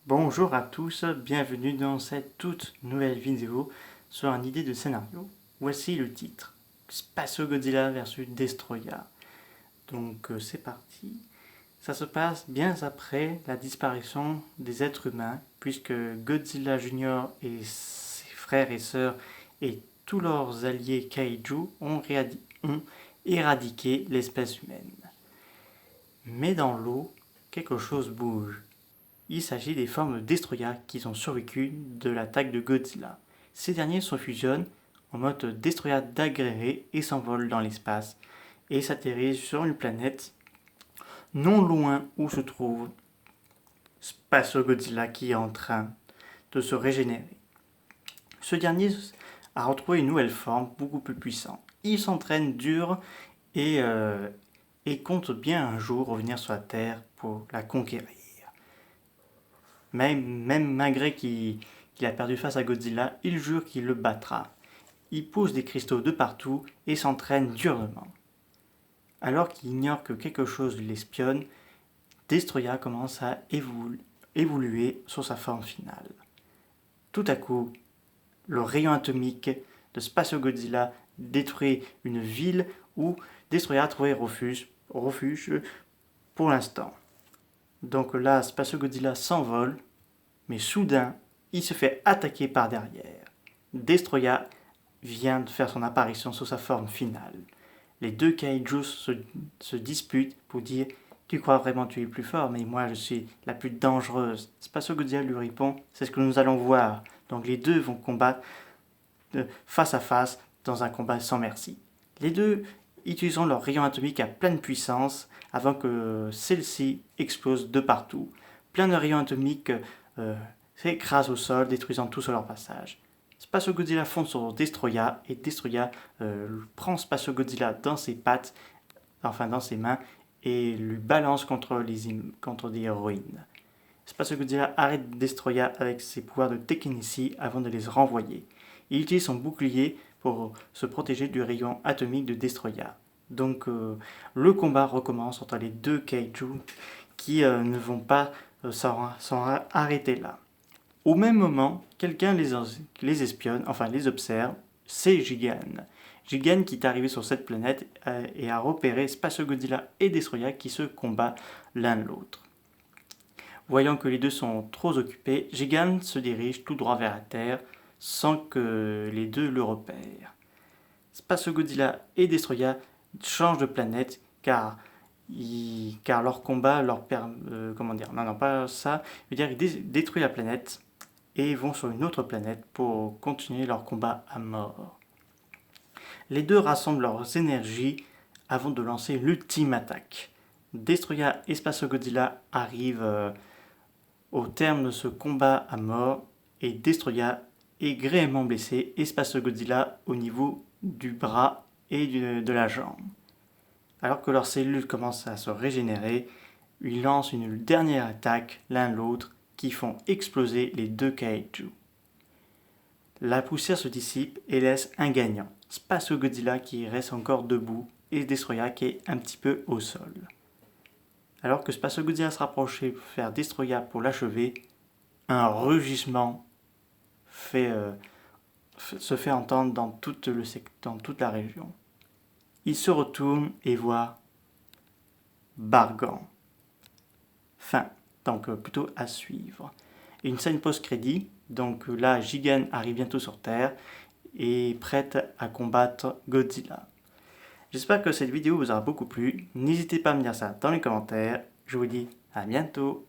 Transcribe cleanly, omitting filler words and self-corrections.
Bonjour à tous, bienvenue dans cette toute nouvelle vidéo sur une idée de scénario. Voici le titre, Space Godzilla vs Destroya. Donc c'est parti. Ça se passe bien après la disparition des êtres humains, puisque Godzilla Junior et ses frères et sœurs et tous leurs alliés Kaiju ont éradiqué l'espèce humaine. Mais dans l'eau, quelque chose bouge. Il s'agit des formes Destroya qui ont survécu de l'attaque de Godzilla. Ces derniers se fusionnent en mode Destroya d'agrégé et s'envolent dans l'espace et s'atterrissent sur une planète non loin où se trouve Space Godzilla qui est en train de se régénérer. Ce dernier a retrouvé une nouvelle forme beaucoup plus puissante. Il s'entraîne dur et compte bien un jour revenir sur la Terre pour la conquérir. Même malgré qu'il a perdu face à Godzilla, il jure qu'il le battra. Il pose des cristaux de partout et s'entraîne durement. Alors qu'il ignore que quelque chose l'espionne, Destroya commence à évoluer sur sa forme finale. Tout à coup, le rayon atomique de Space Godzilla détruit une ville où Destroya a trouvé refuge pour l'instant. Donc là, Space Godzilla s'envole, mais soudain, il se fait attaquer par derrière. Destroya vient de faire son apparition sous sa forme finale. Les deux kaijus se disputent pour dire « Tu crois vraiment que tu es plus fort, mais moi je suis la plus dangereuse. » Space Godzilla lui répond « C'est ce que nous allons voir. » Donc les deux vont combattre face à face dans un combat sans merci. Les deux utiliseront leur rayon atomique à pleine puissance avant que celle-ci explose de partout. Plein de rayons atomiques s'écrasent au sol, détruisant tout sur leur passage. Space Godzilla fonce sur Destroya et Destroya prend Space Godzilla dans ses pattes, enfin dans ses mains, et lui balance contre des héroïnes. Space Godzilla arrête Destroya avec ses pouvoirs de télékinésie avant de les renvoyer. Il utilise son bouclier pour se protéger du rayon atomique de Destroya. Donc le combat recommence entre les deux kaiju qui ne vont pas s'en arrêter là. Au même moment, quelqu'un les espionne, enfin les observe, c'est Gigan. Gigan qui est arrivé sur cette planète et a repéré Space Godzilla et Destroya qui se combattent l'un l'autre. Voyant que les deux sont trop occupés, Gigan se dirige tout droit vers la Terre sans que les deux le repèrent. Space Godzilla et Destroya changent de planète car leur combat leur permet... ils détruisent la planète et vont sur une autre planète pour continuer leur combat à mort. Les deux rassemblent leurs énergies avant de lancer l'ultime attaque. Destroya et Space Godzilla arrivent au terme de ce combat à mort et Destroya est grièvement blessé et Space Godzilla au niveau du bras et de la jambe. Alors que leurs cellules commencent à se régénérer, ils lancent une dernière attaque l'un l'autre qui font exploser les deux kaiju. La poussière se dissipe et laisse un gagnant, Space Godzilla qui reste encore debout et Destroya qui est un petit peu au sol. Alors que Space Godzilla se rapprochait pour faire Destroya pour l'achever, un rugissement se fait entendre dans toute la région. Il se retourne et voit Bargan. Fin, donc plutôt à suivre. Et une scène post-crédit, donc là Gigan arrive bientôt sur Terre et prête à combattre Godzilla. J'espère que cette vidéo vous aura beaucoup plu. N'hésitez pas à me dire ça dans les commentaires. Je vous dis à bientôt.